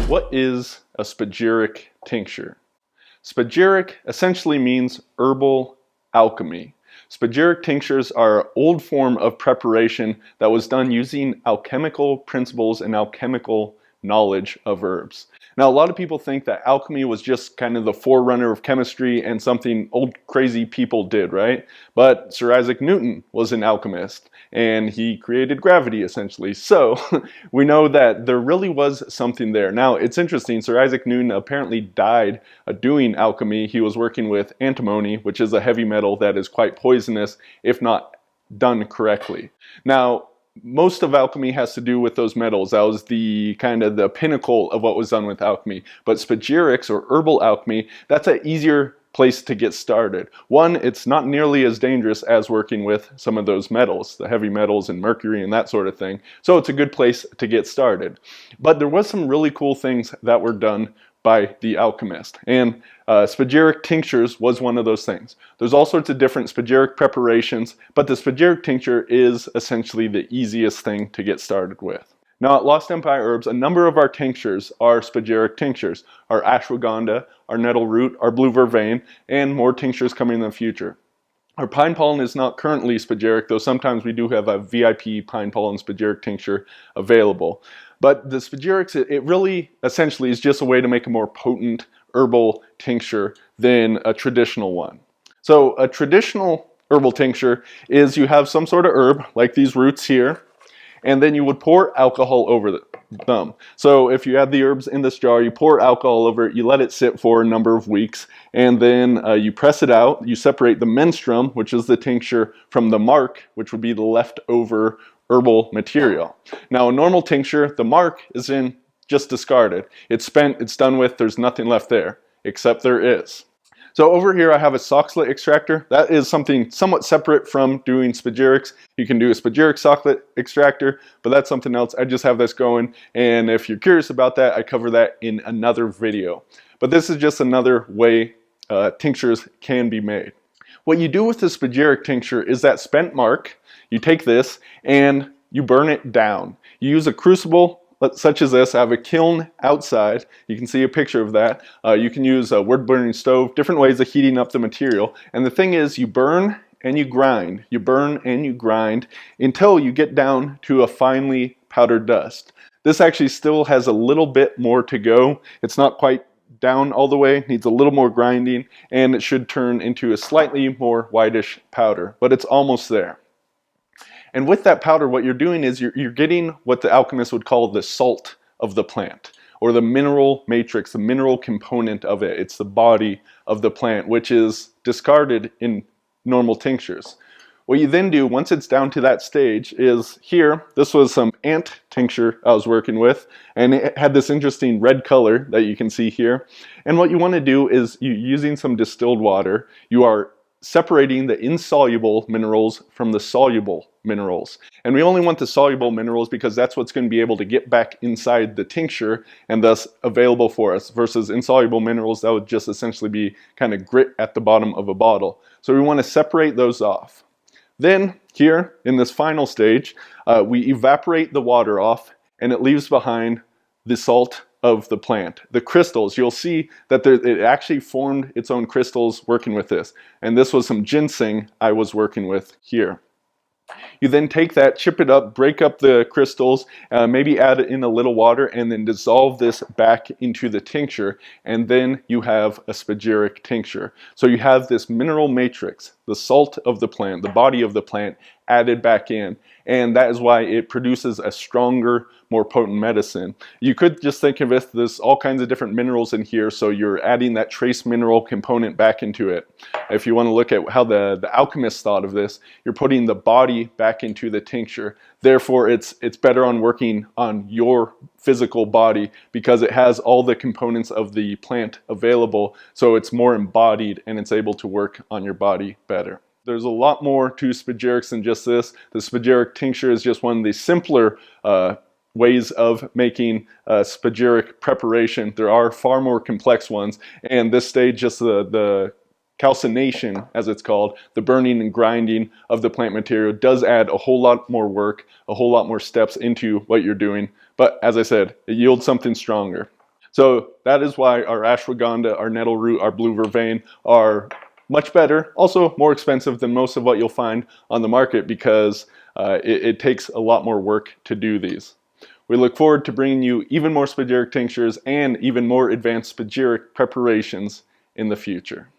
What is a spagyric tincture? Spagyric essentially means herbal alchemy. Spagyric tinctures are an old form of preparation that was done using alchemical principles and alchemical knowledge of herbs. Now, a lot of people think that alchemy was just kind of the forerunner of chemistry and something old crazy people did, right? But Sir Isaac Newton was an alchemist and he created gravity essentially. So we know that there really was something there. Now, it's interesting, Sir Isaac Newton apparently died doing alchemy. He was working with antimony, which is a heavy metal that is quite poisonous if not done correctly. Now, most of alchemy has to do with those metals. That was the kind of the pinnacle of what was done with alchemy. But spagyrics or herbal alchemy, that's an easier place to get started. One, it's not nearly as dangerous as working with some of those metals, the heavy metals and mercury and that sort of thing. So it's a good place to get started. But there was some really cool things that were done by the alchemist. And spagyric tinctures was one of those things. There's all sorts of different spagyric preparations, but the spagyric tincture is essentially the easiest thing to get started with. Now at Lost Empire Herbs, a number of our tinctures are spagyric tinctures. Our ashwagandha, our nettle root, our blue vervain, and more tinctures coming in the future. Our pine pollen is not currently spagyric, though sometimes we do have a VIP pine pollen spagyric tincture available. But the spagyrics, it really essentially is just a way to make a more potent herbal tincture than a traditional one. So a traditional herbal tincture is you have some sort of herb, like these roots here, and then you would pour alcohol over them. So if you have the herbs in this jar, you pour alcohol over it, you let it sit for a number of weeks, and then you press it out, you separate the menstruum, which is the tincture, from the marc, which would be the leftover herbal material. Now a normal tincture, the marc is in just discarded. It's spent, it's done with, there's nothing left there, except there is. So over here I have a soxhlet extractor. That is something somewhat separate from doing spagyrics. You can do a spagyric soxhlet extractor, but that's something else. I just have this going, and if you're curious about that, I cover that in another video. But this is just another way tinctures can be made. What you do with the spagyric tincture is that spent marc, you take this and you burn it down. You use a crucible such as this. I have a kiln outside. You can see a picture of that. You can use a wood-burning stove, different ways of heating up the material. And the thing is, you burn and you grind. You burn and you grind until you get down to a finely powdered dust. This actually still has a little bit more to go. It's not quite down all the way, needs a little more grinding, and it should turn into a slightly more whitish powder, but it's almost there. And with that powder, what you're doing is you're getting what the alchemist would call the salt of the plant, or the mineral matrix, the mineral component of it. It's the body of the plant, which is discarded in normal tinctures. What you then do, once it's down to that stage, is here, this was some ant tincture I was working with, and it had this interesting red color that you can see here. And what you want to do is, using some distilled water, you are separating the insoluble minerals from the soluble minerals. And we only want the soluble minerals because that's what's going to be able to get back inside the tincture and thus available for us, versus insoluble minerals that would just essentially be kind of grit at the bottom of a bottle. So we want to separate those off. Then here in this final stage, we evaporate the water off and it leaves behind the salt of the plant. The crystals, you'll see that it actually formed its own crystals working with this. And this was some ginseng I was working with here. You then take that, chip it up, break up the crystals, maybe add in a little water, and then dissolve this back into the tincture, and then you have a spagyric tincture. So you have this mineral matrix, the salt of the plant, the body of the plant, added back in, and that is why it produces a stronger, more potent medicine. You could just think of it, there's all kinds of different minerals in here, so you're adding that trace mineral component back into it. If you want to look at how the alchemists thought of this, you're putting the body back into the tincture. Therefore, it's better on working on your physical body because it has all the components of the plant available, so it's more embodied and it's able to work on your body better. There's a lot more to spagyrics than just this. The spagyric tincture is just one of the simpler ways of making spagyric preparation. There are far more complex ones, and this stage, just the calcination, as it's called, the burning and grinding of the plant material, does add a whole lot more work, a whole lot more steps into what you're doing. But as I said, it yields something stronger. So that is why our ashwagandha, our nettle root, our blue vervain are much better, also more expensive than most of what you'll find on the market, because it takes a lot more work to do these. We look forward to bringing you even more spagyric tinctures and even more advanced spagyric preparations in the future.